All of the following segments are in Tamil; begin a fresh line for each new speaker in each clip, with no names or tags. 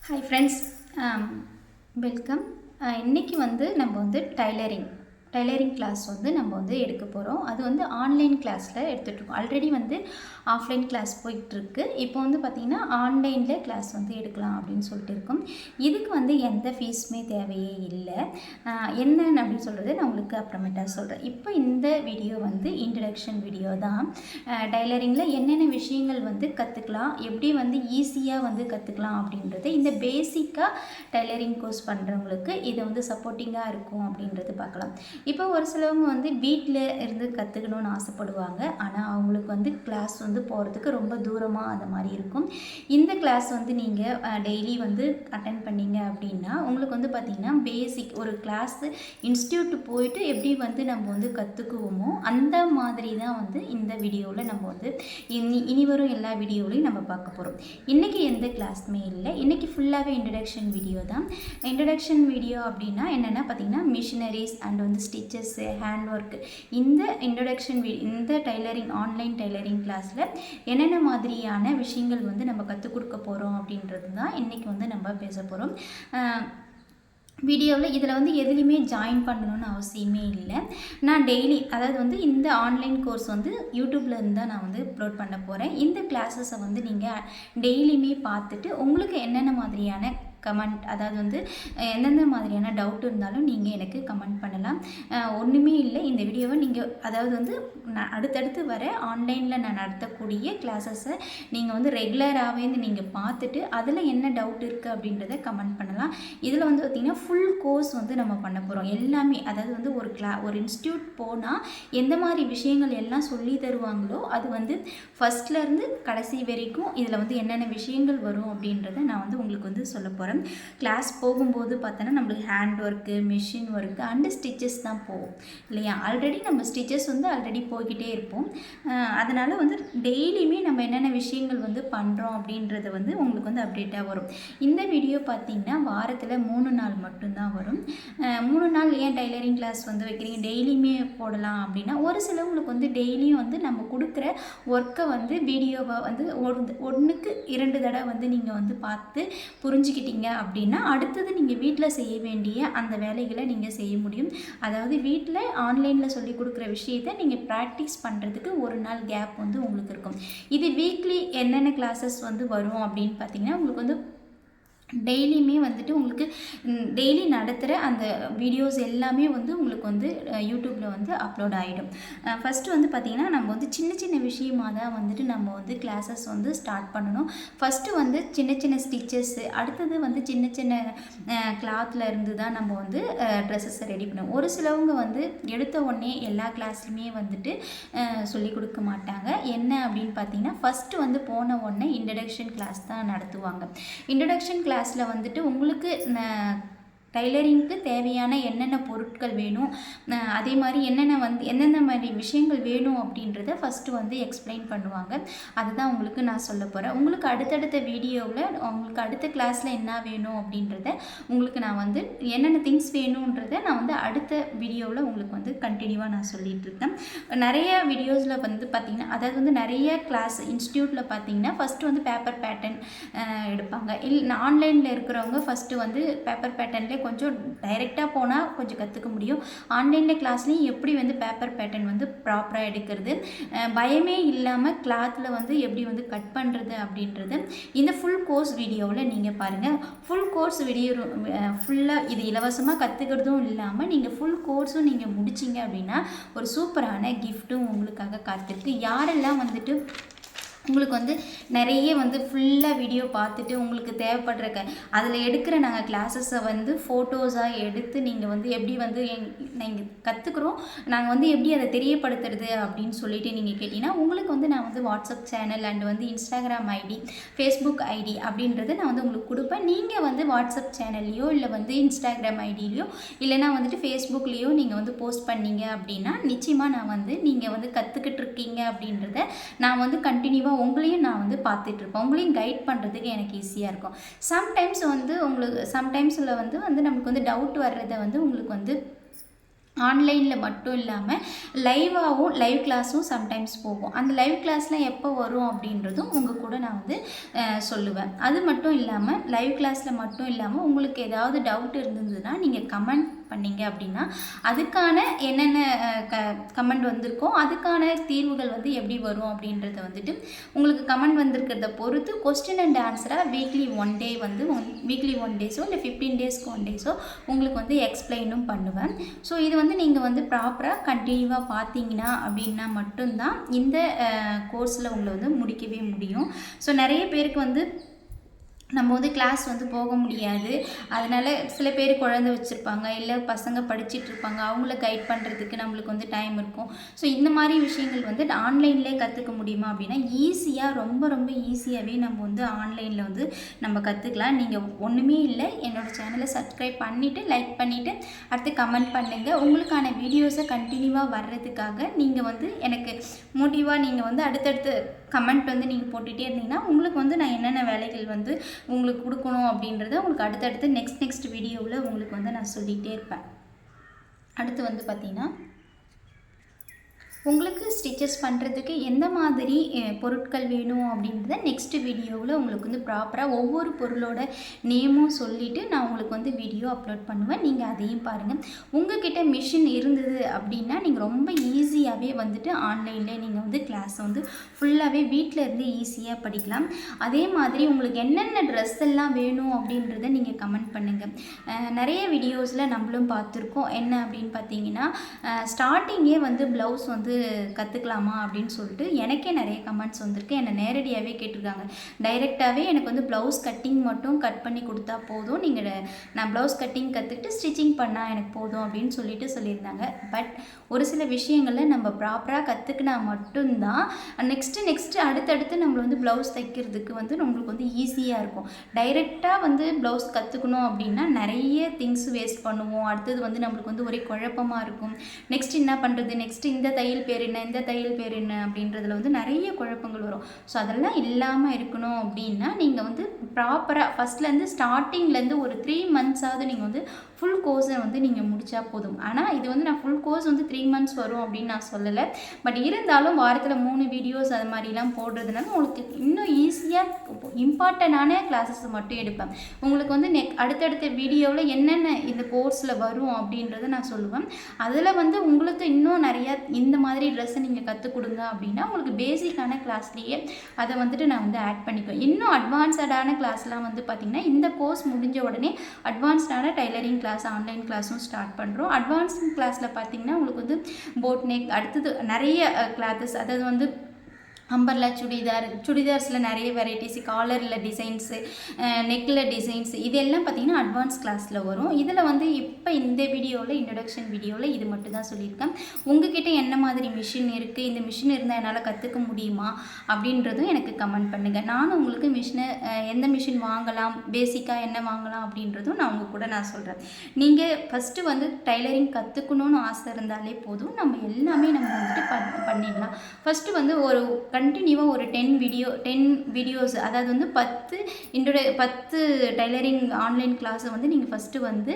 Hi friends, welcome. இன்னைக்கு நம்ம டைலரிங் கிளாஸ் நம்ம எடுக்க போகிறோம். அது ஆன்லைன் கிளாஸில் எடுத்துகிட்ருக்கோம். ஆல்ரெடி ஆஃப்லைன் கிளாஸ் போயிட்டுருக்கு. இப்போ பார்த்திங்கன்னா ஆன்லைனில் கிளாஸ் எடுக்கலாம் அப்படின்னு சொல்லிட்டு இருக்கோம். இதுக்கு எந்த ஃபீஸுமே தேவையே இல்லை. என்னென்னு அப்படின்னு சொல்கிறது நான் உங்களுக்கு அப்புறமேட்டா சொல்கிறேன். இப்போ இந்த வீடியோ இன்ட்ரடக்ஷன் வீடியோ தான். டைலரிங்கில் என்னென்ன விஷயங்கள் கற்றுக்கலாம், எப்படி ஈஸியாக கற்றுக்கலாம் அப்படின்றது, இந்த பேசிக்காக டைலரிங் கோர்ஸ் பண்ணுறவங்களுக்கு இதை சப்போர்ட்டிங்காக இருக்கும் அப்படின்றது பார்க்கலாம். இப்போ ஒரு சிலவங்க வீட்டில் இருந்து கற்றுக்கணுன்னு ஆசைப்படுவாங்க. ஆனால் அவங்களுக்கு கிளாஸ் போகிறதுக்கு ரொம்ப தூரமாக அந்த மாதிரி இருக்கும். இந்த கிளாஸ் நீங்கள் டெய்லி அட்டென்ட் பண்ணிங்க அப்படின்னா உங்களுக்கு பார்த்திங்கன்னா பேசிக் ஒரு கிளாஸ் இன்ஸ்டியூட் போயிட்டு எப்படி நம்ம கற்றுக்குவோமோ அந்த மாதிரி தான் இந்த வீடியோவில் நம்ம இனி வரும் எல்லா வீடியோவிலையும் நம்ம பார்க்க போகிறோம். இன்றைக்கி எந்த கிளாஸுமே இல்லை. இன்றைக்கி ஃபுல்லாகவே இன்ட்ரடக்ஷன் வீடியோ தான். இன்ட்ரடக்ஷன் வீடியோ அப்படின்னா என்னென்னா பார்த்திங்கன்னா machineries and stitches, hand work, இந்த இந்த ஆன்லைன் டைலரிங் கிளாஸில் என்னென்ன மாதிரியான விஷயங்கள் நம்ம கற்றுக் கொடுக்க போகிறோம் அப்படின்றது தான் இன்றைக்கி நம்ம பேச போகிறோம். வீடியோவில் இதில் எதுலேயுமே ஜாயின் பண்ணணும்னு அவசியமே இல்லை. நான் டெய்லி அதாவது இந்த ஆன்லைன் கோர்ஸ் யூடியூப்பில் இருந்து தான் நான் அப்லோட் பண்ண போகிறேன். இந்த கிளாஸஸை நீங்கள் டெய்லியுமே பார்த்துட்டு உங்களுக்கு என்னென்ன மாதிரியான கமெண்ட், அதாவது எந்தெந்த மாதிரியான டவுட் இருந்தாலும் நீங்கள் எனக்கு கமெண்ட் பண்ணலாம். ஒன்றுமே இல்லை, இந்த வீடியோவை நீங்கள் அதாவது நான் அடுத்தடுத்து வர ஆன்லைனில் நான் நடத்தக்கூடிய கிளாஸஸை நீங்கள் ரெகுலராகவே நீங்கள் பார்த்துட்டு அதில் என்ன டவுட் இருக்குது அப்படின்றத கமெண்ட் பண்ணலாம். இதில் பார்த்திங்கன்னா ஃபுல் கோர்ஸ் நம்ம பண்ண போகிறோம். எல்லாமே அதாவது ஒரு இன்ஸ்டியூட் போனால் எந்த மாதிரி விஷயங்கள் எல்லாம் சொல்லி தருவாங்களோ அது ஃபஸ்ட்லேருந்து கடைசி வரைக்கும் இதில் என்னென்ன விஷயங்கள் வரும் அப்படின்றத நான் உங்களுக்கு சொல்ல போகிறேன். கிளாஸ் போகும்போது பார்த்தோன்னா நம்மளுக்கு hand work, machine work and stitches தான் போகும் இல்லையா. ஆல்ரெடி நம்ம ஸ்டிச்சஸ் ஆல்ரெடி போய்கிட்டே இருப்போம். அதனால் டெய்லியுமே நம்ம என்னென்ன விஷயங்கள் பண்ணுறோம் அப்படின்றது உங்களுக்கு அப்டேட்டாக வரும். இந்த வீடியோ பார்த்திங்கன்னா வாரத்தில் 3 நாள் மட்டும்தான் வரும். 3 நாள் ஏன் டைலரிங் கிளாஸ் வைக்கிறீங்க, டெய்லியுமே போடலாம் அப்படின்னா ஒரு சிலவங்களுக்கு டெய்லியும் நம்ம கொடுக்குற ஒர்க்கை வீடியோவை ஒன்றுக்கு 2 தடவை நீங்கள் பார்த்து புரிஞ்சுக்கிட்டீங்க அப்படின்னா அடுத்தது நீங்கள் வீட்டில் செய்ய வேண்டிய அந்த வேலைகளை நீங்கள் செய்ய முடியும். அதாவது வீட்டில் ஆன்லைனில் சொல்லி கொடுக்குற விஷயத்தை நீங்கள் ப்ராக்டிஸ் பண்ணுறதுக்கு ஒரு நாள் கேப் உங்களுக்கு இருக்கும். இது வீக்லி என்னென்ன கிளாஸஸ் வரும் அப்படின்னு பார்த்தீங்கன்னா உங்களுக்கு டெய்லியுமே உங்களுக்கு டெய்லி நடத்துகிற அந்த வீடியோஸ் எல்லாமே உங்களுக்கு யூடியூப்பில் அப்லோட் ஆகிடும். ஃபஸ்ட்டு பார்த்திங்கன்னா நம்ம சின்ன சின்ன விஷயமாக தான் நம்ம கிளாஸஸ் ஸ்டார்ட் பண்ணணும். ஃபஸ்ட்டு சின்ன சின்ன ஸ்டிச்சஸ்ஸு, அடுத்தது சின்ன சின்ன கிளாத்தில் இருந்து தான் நம்ம ட்ரெஸ்ஸஸை ரெடி பண்ணுவோம். ஒரு சிலவங்க எடுத்த உடனே எல்லா கிளாஸ்லையுமே சொல்லிக் கொடுக்க மாட்டாங்க. என்ன அப்படின்னு பார்த்தீங்கன்னா ஃபஸ்ட்டு போன உடனே இன்ட்ரடக்ஷன் கிளாஸ் தான் நடத்துவாங்க. இன்ட்ரடக்ஷன் கிளாஸில் உங்களுக்கு டைலரிங்க்கு தேவையான என்னென்ன பொருட்கள் வேணும், அதே மாதிரி எந்தெந்த மாதிரி விஷயங்கள் வேணும் அப்படின்றத ஃபஸ்ட்டு எக்ஸ்பிளைன் பண்ணுவாங்க. அதுதான் உங்களுக்கு நான் சொல்ல போகிறேன். உங்களுக்கு அடுத்தடுத்த வீடியோவில் உங்களுக்கு அடுத்த கிளாஸில் என்ன வேணும் அப்படின்றத உங்களுக்கு நான் என்னென்ன திங்ஸ் வேணுன்றதை நான் அடுத்த வீடியோவில் உங்களுக்கு கண்டினியூவாக நான் சொல்லிகிட்ருக்கேன். நிறைய வீடியோஸில் பார்த்திங்கன்னா அதாவது நிறைய கிளாஸ் இன்ஸ்டியூட்டில் பார்த்திங்கன்னா ஃபஸ்ட்டு பேப்பர் பேட்டர்ன் எடுப்பாங்க. ஆன்லைனில் இருக்கிறவங்க ஃபஸ்ட்டு பேப்பர் பேட்டர்ன்லேயே கொஞ்சம் டைரெக்டாக போனால் கொஞ்சம் கற்றுக்க முடியும். ஆன்லைனில் கிளாஸ்லேயும் எப்படி பேப்பர் பேட்டர்ன் ப்ராப்பராக எடுக்கிறது, பயமே இல்லாமல் கிளாத்தில் எப்படி கட் பண்ணுறது அப்படின்றது இந்த ஃபுல் கோர்ஸ் வீடியோவில் நீங்கள் பாருங்கள். ஃபுல் கோர்ஸ் வீடியோ ஃபுல்லாக இது இலவசமாக கற்றுக்கிறதும் இல்லாமல் நீங்கள் ஃபுல் கோர்ஸும் நீங்கள் முடிச்சிங்க அப்படின்னா ஒரு சூப்பரான கிஃப்ட்டும் உங்களுக்காக காத்திருக்கு. யாரெல்லாம் உங்களுக்கு நிறைய ஃபுல்லாக வீடியோ பார்த்துட்டு உங்களுக்கு தேவைப்படுற அதில் எடுக்கிற நாங்கள் கிளாஸஸை ஃபோட்டோஸாக எடுத்து நீங்கள் எப்படி நீங்கள் கற்றுக்குறோம், நாங்கள் எப்படி அதை தெரியப்படுத்துறது அப்படின்னு சொல்லிட்டு நீங்கள் கேட்டிங்கன்னா உங்களுக்கு நான் WhatsApp channel and Instagram ID, Facebook ID அப்படின்றத நான் உங்களுக்கு கொடுப்பேன். நீங்கள் வாட்ஸ்அப் சேனல்லையோ இல்லை இன்ஸ்டாகிராம் ஐடியிலையோ இல்லைனா ஃபேஸ்புக்லேயோ நீங்கள் போஸ்ட் பண்ணீங்க அப்படின்னா நிச்சயமாக நான் நீங்கள் கற்றுக்கிட்டு இருக்கீங்க அப்படின்றத நான் கண்டினியூவாக உங்களையும் நான் பார்த்துட்ருப்பேன். உங்களையும் கைட் பண்ணுறதுக்கு எனக்கு ஈஸியாக இருக்கும். சம்டைம்ஸ் உங்களுக்கு சம்டைம்ஸில் நமக்கு டவுட் வர்றதை உங்களுக்கு ஆன்லைனில் மட்டும் இல்லாமல் லைவ் கிளாஸும் சம்டைம்ஸ் போகும். அந்த லைவ் கிளாஸ்லாம் எப்போ வரும் அப்படின்றதும் உங்கள் கூட நான் வந்து சொல்லுவேன். அது மட்டும் இல்லாமல் லைவ் கிளாஸில் மட்டும் இல்லாமல் உங்களுக்கு ஏதாவது டவுட் இருந்ததுன்னா நீங்கள் கமெண்ட் பண்ணிங்க அப்படின்னா அதுக்கான என்னென்ன கமெண்ட் வந்திருக்கோ அதுக்கான தீர்வுகள் வந்து எப்படி வரும் அப்படின்றத வந்துட்டு உங்களுக்கு கமெண்ட் வந்திருக்கிறத பொறுத்து கொஸ்டின் அண்ட் ஆன்சராக வீக்லி 1 டே வந்து வீக்லி 1 டேஸோ இல்லை 15 டேஸ்க்கு 1 டேஸோ உங்களுக்கு வந்து எக்ஸ்பிளைனும் பண்ணுவேன். ஸோ இது வந்து நீங்கள் வந்து ப்ராப்பராக கண்டினியூவாக பார்த்தீங்கன்னா அப்படின்னா மட்டும்தான் இந்த கோர்ஸில் உங்களை வந்து முடிக்கவே முடியும். ஸோ நிறைய பேருக்கு வந்து நம்ம வந்து கிளாஸ் வந்து போக முடியாது. அதனால் சில பேர் குழந்தை வச்சுருப்பாங்க, இல்லை பசங்க படிச்சுட்ருப்பாங்க, அவங்கள கைட் பண்ணுறதுக்கு நம்மளுக்கு வந்து டைம் இருக்கும். ஸோ இந்த மாதிரி விஷயங்கள் வந்து ஆன்லைன்லேயே கற்றுக்க முடியுமா அப்படின்னா ஈஸியாக ரொம்ப ரொம்ப ஈஸியாகவே நம்ம வந்து ஆன்லைனில் வந்து நம்ம கற்றுக்கலாம். நீங்கள் ஒன்றுமே இல்லை, என்னோடய சேனலை சப்ஸ்கிரைப் பண்ணிவிட்டு லைக் பண்ணிவிட்டு அடுத்து கமெண்ட் பண்ணுங்கள். உங்களுக்கான வீடியோஸை கண்டினியூவாக வர்றதுக்காக நீங்கள் வந்து எனக்கு மோட்டிவாக நீங்கள் வந்து அடுத்தடுத்து கமெண்ட் வந்து நீங்கள் போட்டுகிட்டே இருந்தீங்கன்னா உங்களுக்கு வந்து நான் என்னென்ன வேலைகள் வந்து உங்களுக்கு கொடுக்கணும் அப்படின்றத உங்களுக்கு அடுத்தடுத்து நெக்ஸ்ட் வீடியோவில் உங்களுக்கு வந்து நான் சொல்லிகிட்டே இருப்பேன். அடுத்து வந்து பார்த்திங்கன்னா உங்களுக்கு ஸ்டிச்சஸ் பண்ணுறதுக்கு எந்த மாதிரி பொருட்கள் வேணும் அப்படின்றத நெக்ஸ்ட் வீடியோவில் உங்களுக்கு வந்து ப்ராப்பராக ஒவ்வொரு பொருளோட நேமும் சொல்லிவிட்டு நான் உங்களுக்கு வந்து வீடியோ அப்லோட் பண்ணுவேன். நீங்கள் அதையும் பாருங்கள். உங்கள்கிட்ட மிஷின் இருந்தது அப்படின்னா நீங்கள் ரொம்ப ஈஸியாகவே வந்துட்டு ஆன்லைனில் நீங்கள் வந்து கிளாஸை வந்து ஃபுல்லாகவே வீட்டில் இருந்து ஈஸியாக படிக்கலாம். அதே மாதிரி உங்களுக்கு என்னென்ன ட்ரெஸ் எல்லாம் வேணும் அப்படின்றத நீங்கள் கமெண்ட் பண்ணுங்கள். நிறைய வீடியோஸில் நம்மளும் பார்த்துருக்கோம். என்ன அப்படின்னு பார்த்தீங்கன்னா ஸ்டார்டிங்கே வந்து ப்ளவுஸ் வந்து கற்றுக்கலாமா அப்படின்னு சொல்லிட்டு எனக்கே நிறைய கமெண்ட்ஸ் வந்திருக்கு. என்னை நேரடியாகவே கேட்டிருக்காங்க. டைரெக்டாகவே எனக்கு வந்து ப்ளவுஸ் கட்டிங் மட்டும் கட் பண்ணி கொடுத்தா போதும், நீங்கள் நான் ப்ளவுஸ் கட்டிங் கற்றுக்கிட்டு ஸ்டிச்சிங் பண்ணால் எனக்கு போதும் அப்படின்னு சொல்லியிருந்தாங்க. பட் ஒரு சில விஷயங்களில் நம்ம ப்ராப்பராக கற்றுக்கினா மட்டும்தான் நெக்ஸ்ட்டு அடுத்தடுத்து நம்மளை வந்து ப்ளவுஸ் தைக்கிறதுக்கு வந்து நம்மளுக்கு வந்து ஈஸியாக இருக்கும். டைரெக்டாக வந்து ப்ளவுஸ் கற்றுக்கணும் அப்படின்னா நிறைய திங்ஸ் வேஸ்ட் பண்ணுவோம். அடுத்தது வந்து நம்மளுக்கு வந்து ஒரே குழப்பமாக இருக்கும். நெக்ஸ்ட் என்ன பண்ணுறது, நெக்ஸ்ட் இந்த தையல் பேர் என்ன, இந்த தையல் பேர் என்ன அப்படின்றதுல வந்து நிறைய குழப்பங்கள் வரும். ஸோ அதெல்லாம் இல்லாமல் இருக்கணும் அப்படின்னா நீங்கள் வந்து ப்ராப்பராக ஃபஸ்ட்லேருந்து ஸ்டார்டிங்லேருந்து ஒரு 3 மந்த்ஸாவது நீங்கள் வந்து ஃபுல் கோர்ஸை வந்து நீங்கள் முடித்தா போதும். ஆனால் இது வந்து நான் ஃபுல் கோர்ஸ் வந்து 3 மந்த்ஸ் வரும் அப்படின்னு நான் சொல்லலை. பட் இருந்தாலும் வாரத்தில் 3 வீடியோஸ் அது மாதிரிலாம் போடுறதுனால உங்களுக்கு இன்னும் ஈஸியாக இம்பார்ட்டண்டான கிளாஸஸ் மட்டும் எடுப்பேன். உங்களுக்கு வந்து அடுத்தடுத்த வீடியோவில் என்னென்ன இந்த கோர்ஸில் வரும் அப்படின்றத நான் சொல்லுவேன். அதில் வந்து உங்களுக்கு இன்னும் நிறையா இந்த மாதிரி ட்ரெஸ்ஸை நீங்கள் கற்றுக் கொடுங்க அப்படின்னா உங்களுக்கு பேசிக்கான கிளாஸ்லேயே அதை வந்துட்டு நான் வந்து ஆட் பண்ணிக்குவேன். இன்னும் அட்வான்ஸ்டான கிளாஸ்லாம் வந்து பார்த்திங்கன்னா இந்த கோர்ஸ் முடிஞ்ச உடனே அட்வான்ஸ்டான டைலரிங் கிளாஸ் ஆன்லைன் கிளாஸும் ஸ்டார்ட் பண்ணுறோம். அட்வான்ஸ் கிளாஸில் பார்த்திங்கன்னா உங்களுக்கு வந்து போட் நெக், அடுத்தது நிறைய கிளாத்தஸ், அதாவது வந்து அம்பர்லா சுடிதார்ஸில் நிறைய வெரைட்டிஸ், காலரில் டிசைன்ஸு, நெக்கில் டிசைன்ஸு, இதெல்லாம் பார்த்திங்கன்னா அட்வான்ஸ் கிளாஸில் வரும். இதில் வந்து இப்போ இந்த வீடியோவில் இன்ட்ரடக்ஷன் வீடியோவில் இது மட்டும் தான் சொல்லியிருக்கேன். உங்ககிட்ட என்ன மாதிரி மிஷின் இருக்குது, இந்த மிஷின் இருந்தால் என்னால் கற்றுக்க முடியுமா அப்படின்றதும் எனக்கு கமெண்ட் பண்ணுங்கள். நானும் உங்களுக்கு எந்த மிஷின் வாங்கலாம், பேசிக்காக என்ன வாங்கலாம் அப்படின்றதும் நான் உங்கள் கூட நான் சொல்கிறேன். நீங்கள் ஃபஸ்ட்டு வந்து டைலரிங் கற்றுக்கணுன்னு ஆசை இருந்தாலே போதும், நம்ம எல்லாமே நம்ம வந்துட்டு பண்ணிடலாம். ஃபஸ்ட்டு வந்து ஒரு கண்டினியூவாக ஒரு 10 வீடியோஸ், அதாவது வந்து 10 டைலரிங் ஆன்லைன் கிளாஸை வந்து நீங்கள் ஃபஸ்ட்டு வந்து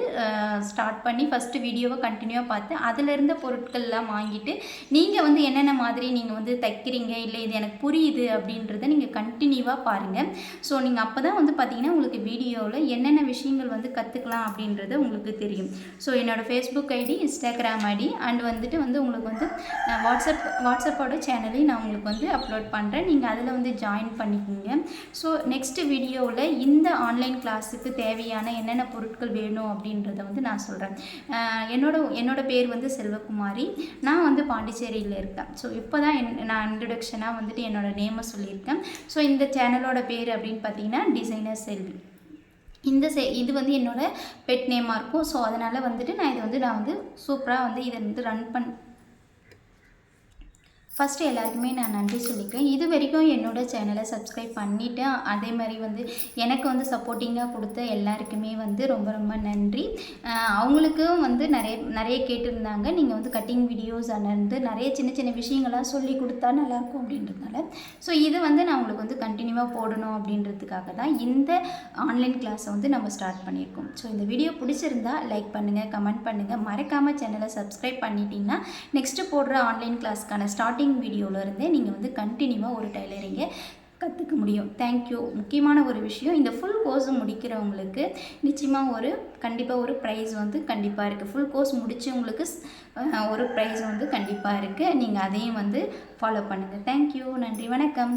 ஸ்டார்ட் பண்ணி ஃபஸ்ட்டு வீடியோவை கண்டினியூவாக பார்த்து அதில் இருந்த பொருட்கள்லாம் வாங்கிட்டு நீங்கள் வந்து என்னென்ன மாதிரி நீங்கள் வந்து தைக்கிறீங்க, இல்லை இது எனக்கு புரியுது அப்படின்றத நீங்கள் கண்டினியூவாக பாருங்கள். ஸோ நீங்கள் அப்போ தான் வந்து பார்த்திங்கன்னா உங்களுக்கு வீடியோவில் என்னென்ன விஷயங்கள் வந்து கற்றுக்கலாம் அப்படின்றது உங்களுக்கு தெரியும். ஸோ என்னோடய Facebook ID, Instagram ID and வந்துட்டு வந்து உங்களுக்கு வந்து நான் வாட்ஸ்அப்போட சேனலையும் நான் உங்களுக்கு வந்து அப்லோட் பண்ணுறேன். நீங்கள் அதில் வந்து ஜாயின் பண்ணிக்கிங்க. ஸோ நெக்ஸ்ட் வீடியோவில் இந்த ஆன்லைன் கிளாஸுக்கு தேவையான என்னென்ன பொருட்கள் வேணும் அப்படின்றத வந்து நான் சொல்கிறேன். என்னோட பேர் வந்து செல்வகுமாரி. நான் வந்து பாண்டிச்சேரியில் இருக்கேன். ஸோ இப்போ தான் நான் இன்ட்ரடக்ஷனாக வந்துட்டு என்னோடய நேமை சொல்லியிருக்கேன். ஸோ இந்த சேனலோட பேர் அப்படின்னு பார்த்தீங்கன்னா டிசைனர் செல்வி. இது வந்து என்னோடய பெட் நேமாக இருக்கும். ஸோ அதனால் வந்துட்டு நான் வந்து சூப்பராக வந்து இதை வந்து ரன் ஃபஸ்ட்டு எல்லாருக்குமே நான் நன்றி சொல்லிக்கிறேன். இது வரைக்கும் என்னோட சேனலை சப்ஸ்கிரைப் பண்ணிவிட்டு அதே மாதிரி வந்து எனக்கு வந்து சப்போர்ட்டிங்காக கொடுத்த எல்லாருக்குமே வந்து ரொம்ப ரொம்ப நன்றி. அவங்களுக்கும் வந்து நிறைய கேட்டிருந்தாங்க, நீங்கள் வந்து கட்டிங் வீடியோஸ் வந்து நிறைய சின்ன சின்ன விஷயங்கள்லாம் சொல்லி கொடுத்தா நல்லாயிருக்கும் அப்படின்றதுனால. ஸோ இது வந்து நான் உங்களுக்கு வந்து கண்டினியூவாக போடணும் அப்படின்றதுக்காக தான் இந்த ஆன்லைன் கிளாஸை வந்து நம்ம ஸ்டார்ட் பண்ணியிருக்கோம். ஸோ இந்த வீடியோ பிடிச்சிருந்தா லைக் பண்ணுங்கள், கமெண்ட் பண்ணுங்கள், மறக்காமல் சேனலை சப்ஸ்கிரைப் பண்ணிட்டீங்கன்னா நெக்ஸ்ட்டு போடுற ஆன்லைன் கிளாஸ்க்கான ஸ்டார்டிங் வீடியோவிலேருந்தே நீங்கள் வந்து கண்டினியூவாக ஒரு டைலரிங்கை கற்றுக்க முடியும். தேங்க்யூ. முக்கியமான ஒரு விஷயம், இந்த ஃபுல் கோர்ஸ் முடிக்கிறவங்களுக்கு நிச்சயமாக கண்டிப்பாக ஒரு ப்ரைஸ் வந்து கண்டிப்பாக இருக்குது. ஃபுல் கோர்ஸ் முடித்தவங்களுக்கு ஒரு ப்ரைஸ் வந்து கண்டிப்பாக இருக்குது. நீங்கள் அதையும் வந்து ஃபாலோ பண்ணுங்கள். தேங்க்யூ. நன்றி. வணக்கம்.